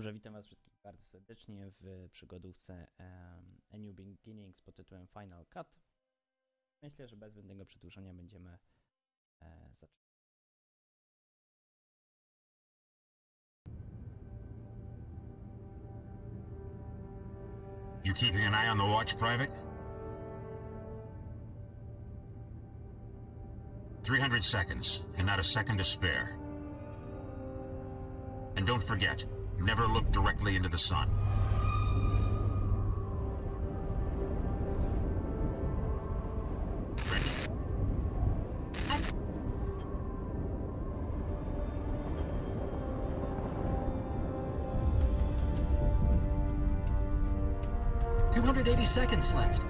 Dobrze, witam was wszystkich bardzo serdecznie w przygodówce A New Beginnings pod tytułem Final Cut. Myślę, że bez zbędnego przedłużania będziemy zaczynać. You keeping an eye on the watch, Private? 300 seconds, and not a second to spare. And don't forget, never look directly into the sun. Ready? 280 seconds left.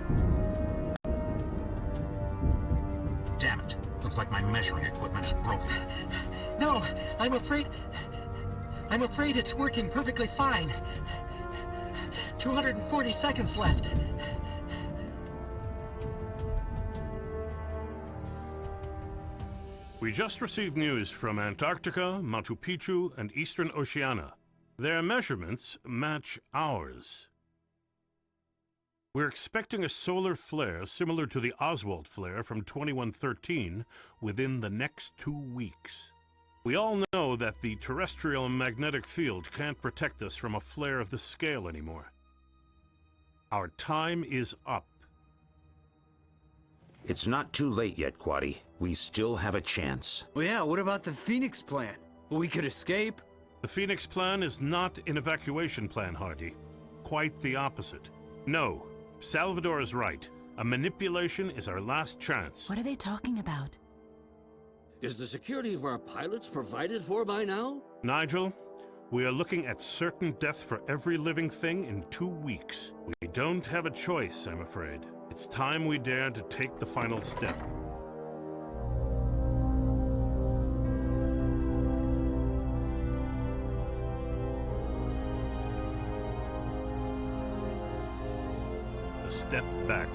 Damn it. Looks like my measuring equipment is broken. No, I'm afraid it's working perfectly fine. 240 seconds left. We just received news from Antarctica, Machu Picchu, and Eastern Oceania. Their measurements match ours. We're expecting a solar flare similar to the Oswald flare from 2113 within the next 2 weeks. We all know that the terrestrial magnetic field can't protect us from a flare of this scale anymore. Our time is up. It's not too late yet, Quaddy. We still have a chance. Well, yeah, what about the Phoenix plan? We could escape. The Phoenix plan is not an evacuation plan, Hardy. Quite the opposite. No, Salvador is right. A manipulation is our last chance. What are they talking about? Is the security of our pilots provided for by now? Nigel, we are looking at certain death for every living thing in 2 weeks. We don't have a choice, I'm afraid. It's time we dare to take the final step. A step back.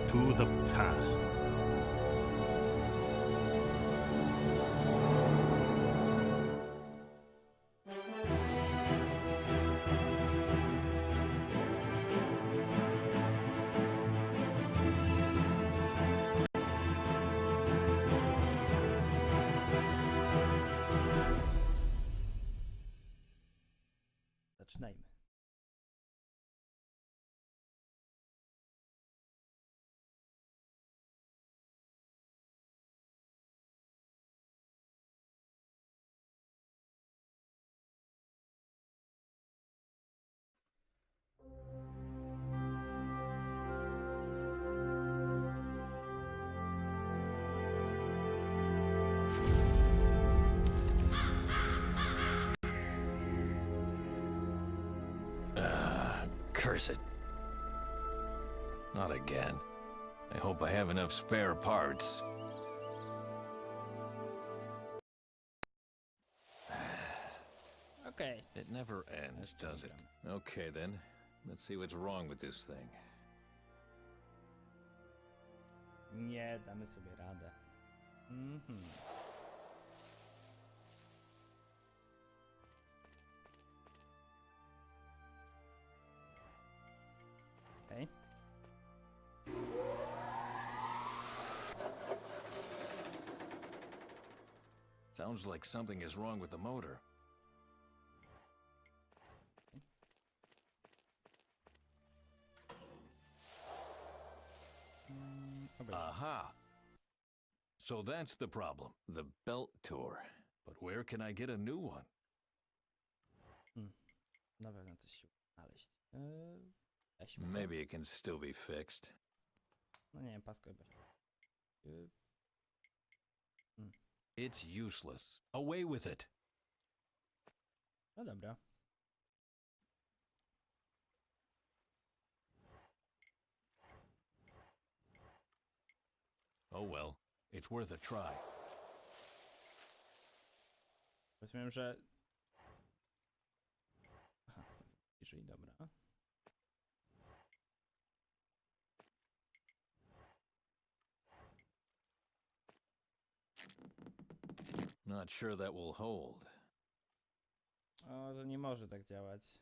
To the past. Zaczynajmy. Curse it. Not again. I hope I have enough spare parts. Okej. It never ends, does it? Okay then. Let's see what's wrong with this thing. Nie, damy sobie radę. Okej. Sounds like something is wrong with the motor. Aha! So that's the problem, the belt tour. But where can I get a new one? Na pewno coś się uda znaleźć. Weźmy to. Maybe it can still be fixed. No nie wiem, pasko chyba się. It's useless. Away with it. No dobra. Oh well, it's worth a try. Rozumiem, że... Aha, jeżeli dobra. Not sure that will hold. O, że nie może tak działać.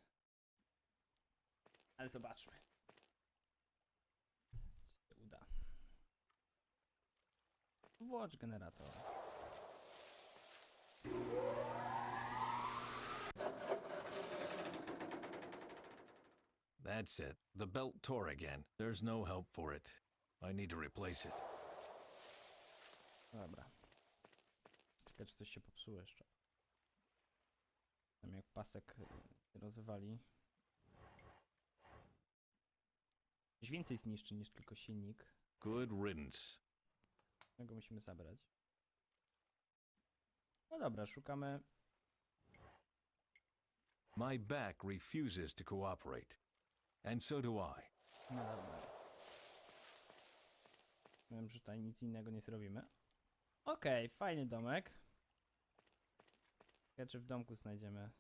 Ale zobaczmy. Czy się uda. Włącz generator. That's it. The belt tore again. There's no help for it. I need to replace it. Dobra. Ciekawe, czy coś się popsuło jeszcze. Tam jak pasek się rozwali. Coś więcej zniszczy niż tylko silnik. Good riddance. Tego musimy zabrać. No dobra, szukamy. My back refuses to cooperate. And so do I. No dobra. Wiem, że tutaj nic innego nie zrobimy. Okej, fajny domek. Ciekawe, czy w domku znajdziemy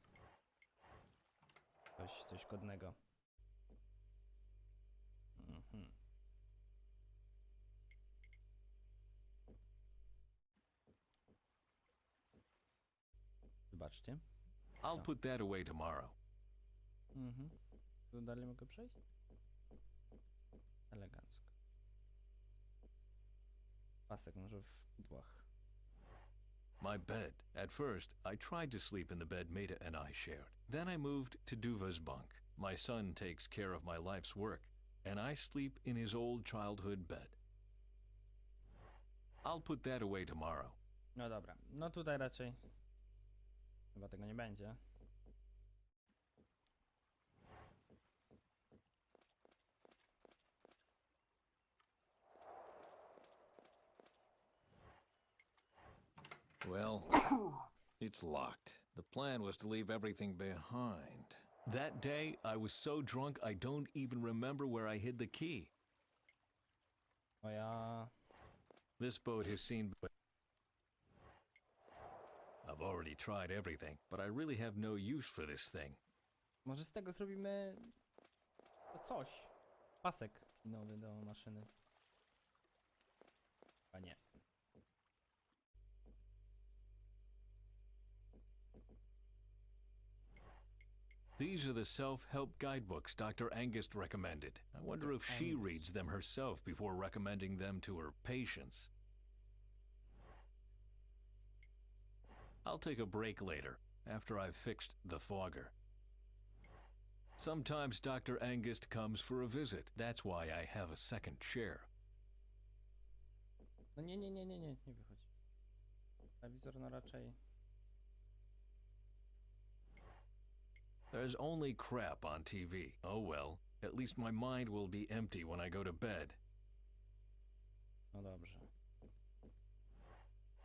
coś godnego. Mhm. Zobaczcie. I'll put that away tomorrow. Mhm. Tu dalej mogę przejść? Elegancko. Pasek może w pudłach. My bed. At first, I tried to sleep in the bed Maida and I shared. Then I moved to Duva's bunk. My son takes care of my life's work, and I sleep in his old childhood bed. I'll put that away tomorrow. No dobra, no tutaj raczej chyba tego nie będzie. Well, it's locked. The plan was to leave everything behind. That day, I was so drunk I don't even remember where I hid the key. O ja... This boat has seen... I've already tried everything, but I really have no use for this thing. Może z tego zrobimy to coś. Pasek nowy do maszyny. A nie. These are the self-help guidebooks Dr. Angus recommended. I wonder if she reads them herself before recommending them to her patients. I'll take a break later, after I've fixed the fogger. Sometimes Dr. Angus comes for a visit. That's why I have a second chair. No nie wychodź. Telewizor no raczej... There's only crap on TV. Oh well, at least my mind will be empty when I go to bed. No dobrze.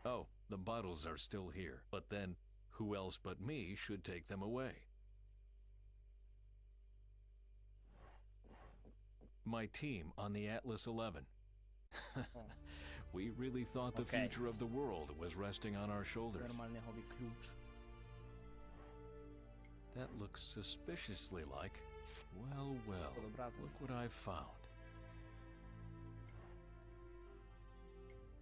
Oh, the bottles are still here. But then, who else but me should take them away? My team on the Atlas 11. We really thought the Okay. future of the world was resting on our shoulders. Normalny hobby klucz. That looks suspiciously like... Well, well, Pod obrazem. look what I've found.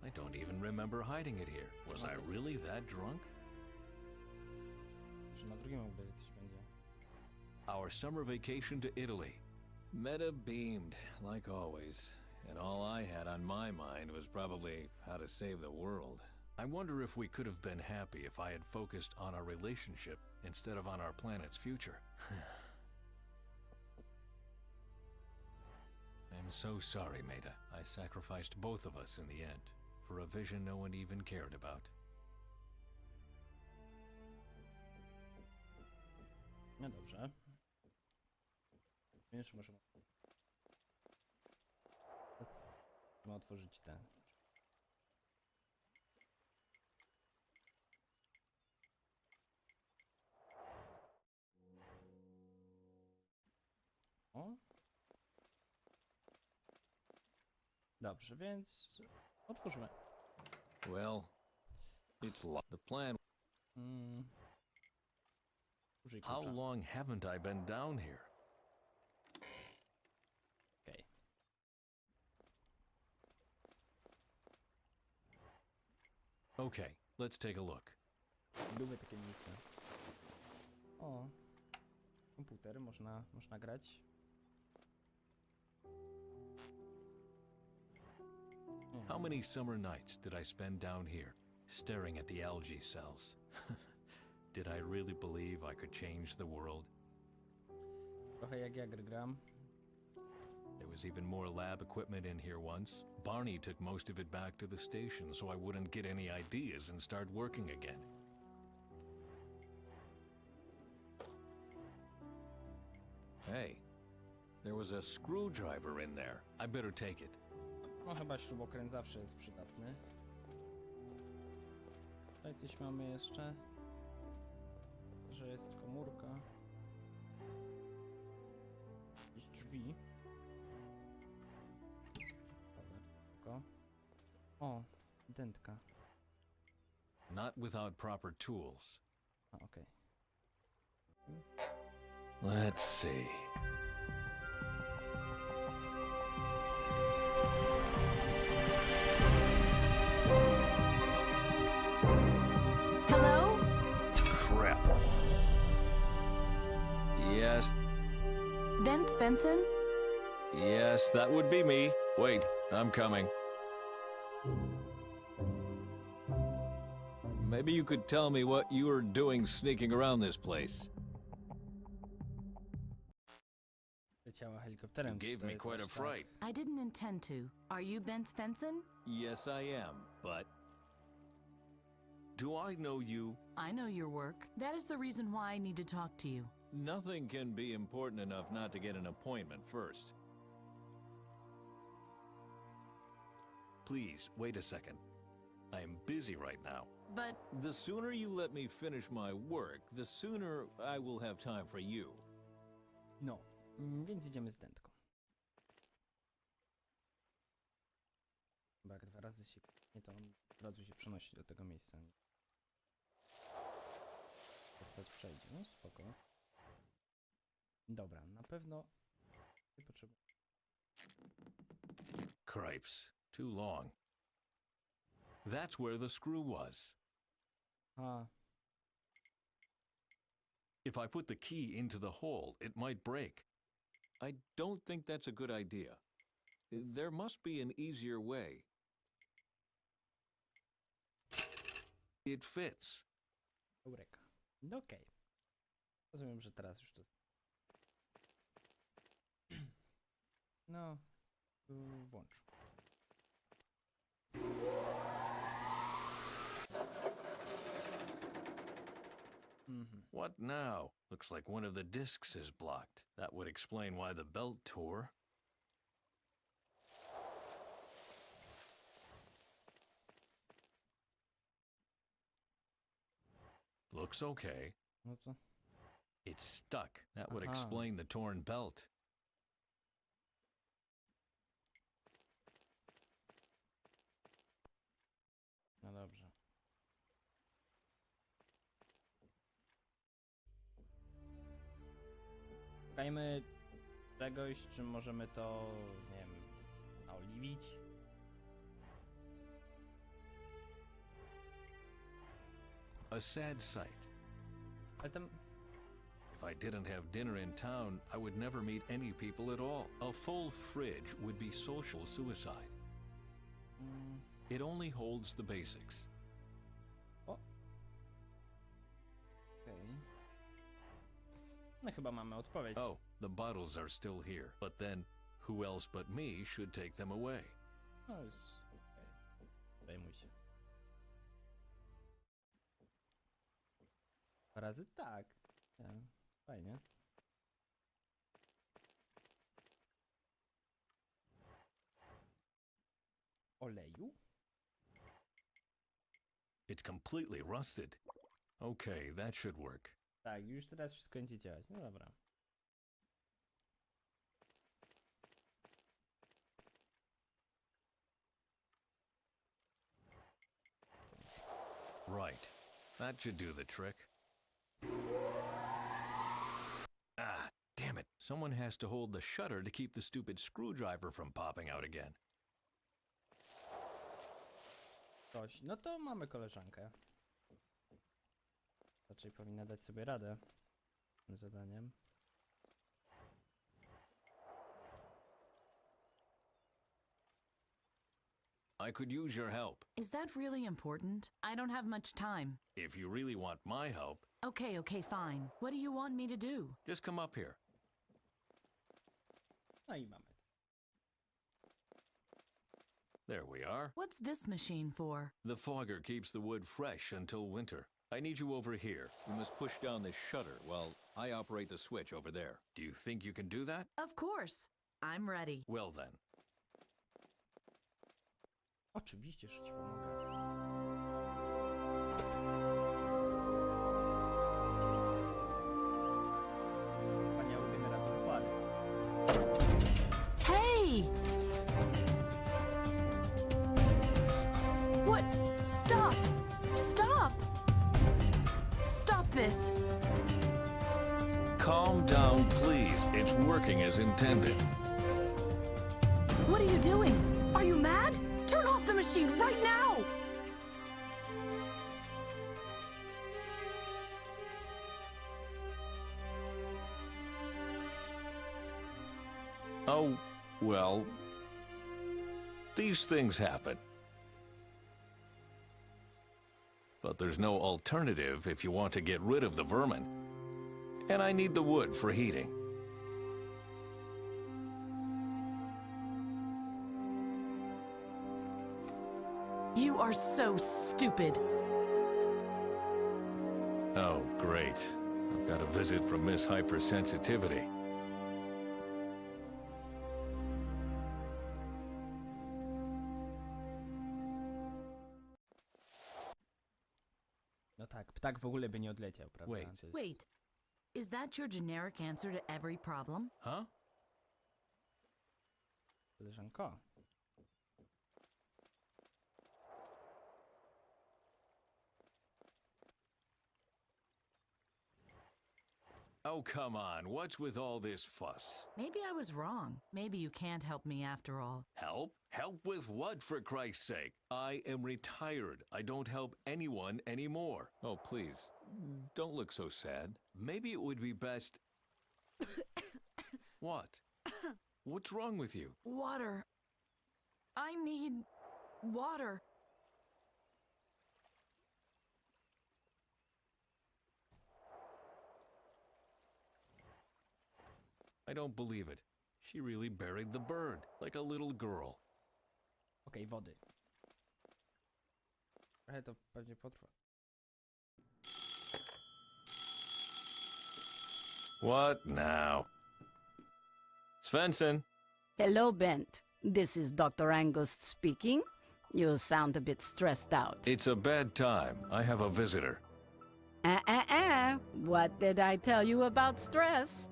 I don't even remember hiding it here. Was I really that drunk? Czy na drugim obrazie coś będzie? Our summer vacation to Italy. Meta beamed, like always, and all I had on my mind was probably how to save the world. I wonder if we could have been happy if I had focused on our relationship instead of on our planet's future. I'm so sorry, Maida. I sacrificed both of us in the end for a vision no one even cared about. No dobrze. Wiesz, możemy... Teraz musimy otworzyć te... O. Dobrze, więc otwórzmy. Well, it's the plan. Użyj How klucza. long haven't I been down here? Okej. Okay, let's take a look. Lubię takie miejsca. O, komputer, można grać. How many summer nights did I spend down here, staring at the algae cells? Did I really believe I could change the world? Trochę jak ja gram. There was even more lab equipment in here once. Barney took most of it back to the station so I wouldn't get any ideas and start working again. Hey, there was a screwdriver in there. I better take it. No chyba śrubokręt zawsze jest przydatny. Tutaj coś mamy jeszcze. Że jest komórka. Jakieś drzwi. Dobra, tylko. O, dętka. Not without proper tools. A, okej. Let's see. Hello? Crap. Yes, Ben Svensson? yes, that would be me. Wait, I'm coming. Maybe you could tell me what you were doing sneaking around this place. Leciała helikopterem. You czy gave to me jest quite a aż tak? fright. I didn't intend to. Are you Ben Svensson? Yes, I am, but... Do I know you? I know your work. That is the reason why I need to talk to you. Nothing can be important enough not to get an appointment first. Please, wait a second. I am busy right now. But The sooner you let me finish my work, the sooner I will have time for you. No, więc idziemy z dętką. Chyba jak 2 razy się kliknie, to on od razu się przenosi do tego miejsca. Postać przejdzie, no spoko. Dobra, na pewno nie potrzebuję. Cripes, too long. That's where the screw was. A, If I put the key into the hole, it might break. I don't think that's a good idea. There must be an easier way. It fits. eureka. No okej. Rozumiem, że teraz już to... No, włącz. What now? Looks like one of the discs is blocked. That would explain why the belt tore. Looks okay. No co? It's stuck. That would Aha. explain the torn belt. No dobrze. Szukajmy czegoś, czym możemy to, nie wiem, naoliwić. A sad sight. Ale tam... If I didn't have dinner in town, I would never meet any people at all. A full fridge would be social suicide. It only holds the basics. O! Okej. No chyba mamy odpowiedź. Oh, the bottles are still here. But then, who else but me should take them away? No jest... okej. Zajmuj się. 2 razy tak. Ja, fajnie. Oleju? It's completely rusted. Okay, that should work. Tak, już teraz wszystko będzie działać. No dobra. Right. That should do the trick. Ah, damn it. Someone has to hold the shutter to keep the stupid screwdriver from popping out again. Coś. No to mamy koleżankę. raczej powinna dać sobie radę z tym zadaniem. I could use your help. Is that really important? I don't have much time. If you really want my help, Okay, fine. What do you want me to do? just come up here. No i mamy. There we are. What's this machine for? The fogger keeps the wood fresh until winter. I need you over here. You must push down this shutter while I operate the switch over there. Do you think you can do that? Of course. I'm ready. Well then. Oczywiście, że ci pomogę. Wspaniały generator układu. Hey! What? Stop! Stop! Stop this! Calm down, please. It's working as intended. What are you doing? Are you mad? Turn off the machine right now! Oh, well, these things happen. But there's no alternative if you want to get rid of the vermin. And I need the wood for heating. You are so stupid. Oh, great. I've got a visit from Miss Hypersensitivity. No tak, ptak w ogóle by nie odleciał, prawda? Wait. To jest... Wait, is that your generic answer to every problem? Huh? Koleżanko. Oh, come on. What's with all this fuss? Maybe I was wrong. Maybe you can't help me after all. Help? Help with what, for Christ's sake? I am retired. I don't help anyone anymore. Oh, please, don't look so sad. Maybe it would be best... What? What's wrong with you? Water. I need water. I don't believe it. She really buried the bird, like a little girl. Okej, wody. Trochę to pewnie potrwa. What now? Svensson? Hello, Bent. This is Dr. Angus speaking. You sound a bit stressed out. It's a bad time. I have a visitor. What did I tell you about stress?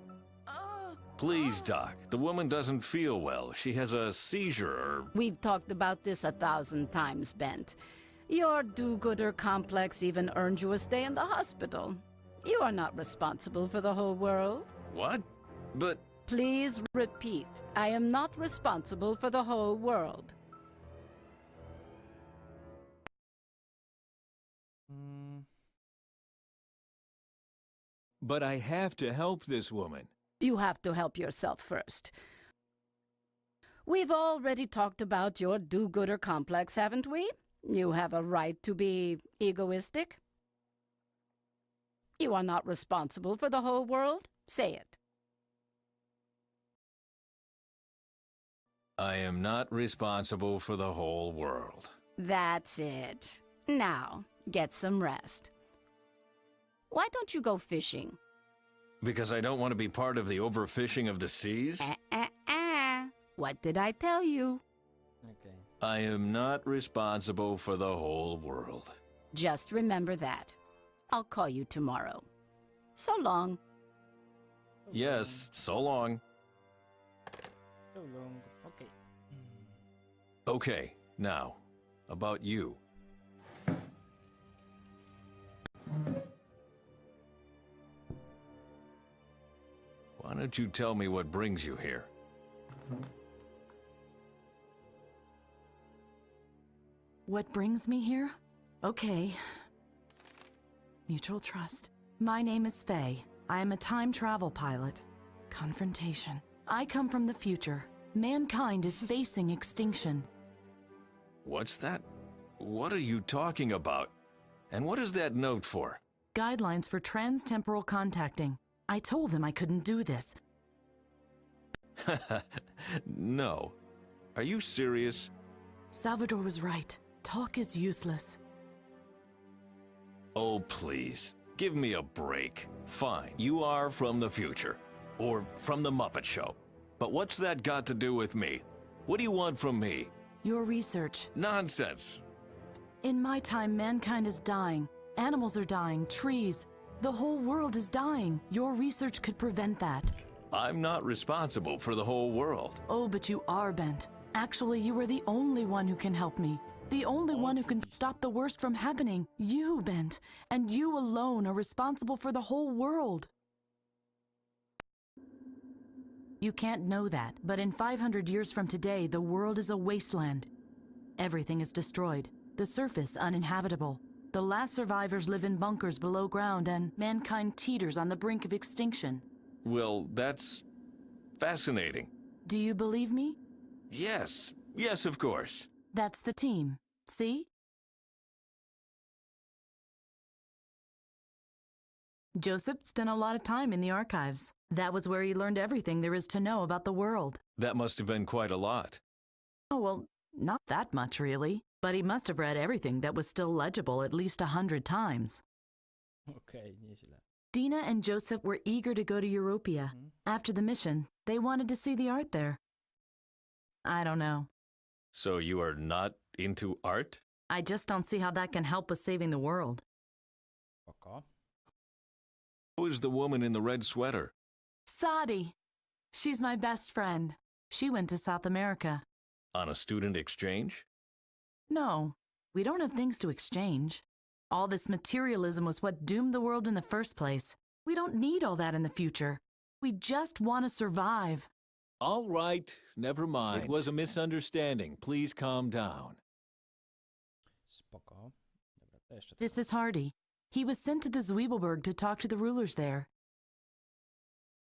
Please, Doc. The woman doesn't feel well. She has a seizure or... We've talked about this 1,000 times, Bent. Your do-gooder complex even earned you a stay in the hospital. You are not responsible for the whole world. What? But... Please repeat. I am not responsible for the whole world. But I have to help this woman. You have to help yourself first. We've already talked about your do-gooder complex, haven't we? You have a right to be egoistic. You are not responsible for the whole world. Say it. I am not responsible for the whole world. That's it. Now, get some rest. Why don't you go fishing? Because I don't want to be part of the overfishing of the seas? What did I tell you? Okej. I am not responsible for the whole world. Just remember that. I'll call you tomorrow. So long. Yes, so long. So long. Okej. Okay, now, about you. Why don't you tell me what brings you here? What brings me here? Okay. Mutual trust. My name is Faye. I am a time travel pilot. Confrontation. I come from the future. Mankind is facing extinction. What's that? What are you talking about? And what is that note for? Guidelines for trans-temporal contacting. I told them I couldn't do this. No. Are you serious? Salvador was right. Talk is useless. Oh, please. Give me a break. Fine, you are from the future. Or from the Muppet Show. But what's that got to do with me? What do you want from me? Your research. Nonsense. In my time, mankind is dying. Animals are dying, trees. The whole world is dying. Your research could prevent that. I'm not responsible for the whole world. Oh, but you are, Bent. Actually, you are the only one who can help me. The only one who can stop the worst from happening. You, Bent. And you alone are responsible for the whole world. You can't know that, but in 500 years from today, the world is a wasteland. Everything is destroyed. The surface uninhabitable. The last survivors live in bunkers below ground, and mankind teeters on the brink of extinction. Well, that's fascinating. Do you believe me? Yes. Yes, of course. That's the team. See? Joseph spent a lot of time in the archives. That was where he learned everything there is to know about the world. That must have been quite a lot. Oh, well, not that much, really. But he must have read everything that was still legible at least 100 times. Okej, nieźle. Dina and Joseph were eager to go to Europia. After the mission, they wanted to see the art there. I don't know. So you are not into art? I just don't see how that can help with saving the world. Spoko. Who is the woman in the red sweater? Sadi. She's my best friend. She went to South America. On a student exchange? No, we don't have things to exchange. All this materialism was what doomed the world in the first place. We don't need all that in the future. We just want to survive. All right, never mind. It was a misunderstanding. Please calm down. Spoko. Dobra, to jeszcze This is Hardy. He was sent to the Zwiebelberg to talk to the rulers there.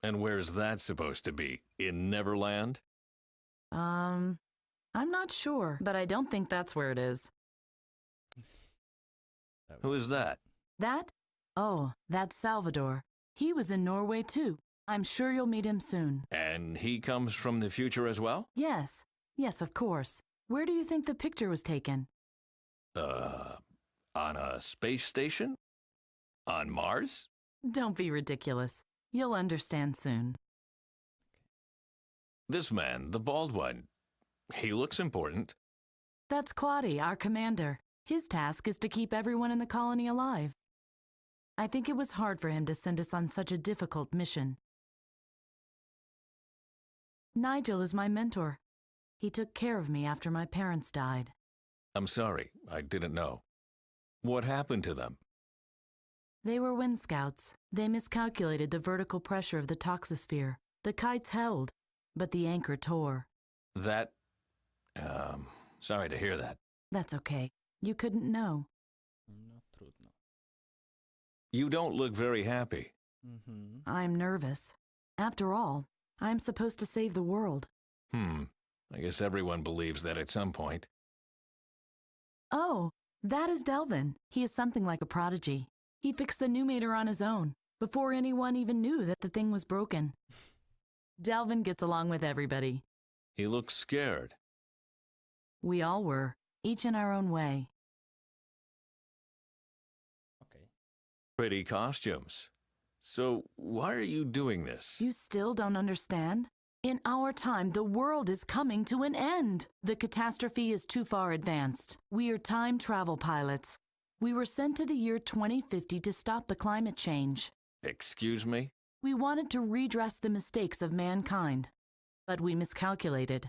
And where's that supposed to be? In Neverland? I'm not sure, but I don't think that's where it is. Who is that? That? Oh, that's Salvador. He was in Norway too. I'm sure you'll meet him soon. And he comes from the future as well? Yes. Yes, of course. Where do you think the picture was taken? On a space station? On Mars? Don't be ridiculous. You'll understand soon. This man, the bald one, he looks important. That's Quadi, our commander. His task is to keep everyone in the colony alive. I think it was hard for him to send us on such a difficult mission. Nigel is my mentor. He took care of me after my parents died. I'm sorry, I didn't know. What happened to them? They were wind scouts. They miscalculated the vertical pressure of the toxosphere. The kites held, but the anchor tore. That... sorry to hear that. That's okay. You couldn't know. No, trudno. You don't look very happy. I'm nervous. After all, I'm supposed to save the world. I guess everyone believes that at some point. Oh, that is Delvin. He is something like a prodigy. He fixed the numerator on his own, before anyone even knew that the thing was broken. Delvin gets along with everybody. He looks scared. We all were, each in our own way. Okej. Pretty costumes. So, why are you doing this? You still don't understand? In our time, the world is coming to an end. The catastrophe is too far advanced. We are time travel pilots. We were sent to the year 2050 to stop the climate change. Excuse me? We wanted to redress the mistakes of mankind, but we miscalculated.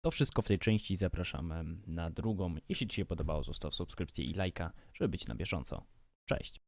To wszystko w tej części. Zapraszam na drugą. Jeśli Ci się podobało, zostaw subskrypcję i lajka, żeby być na bieżąco. Cześć!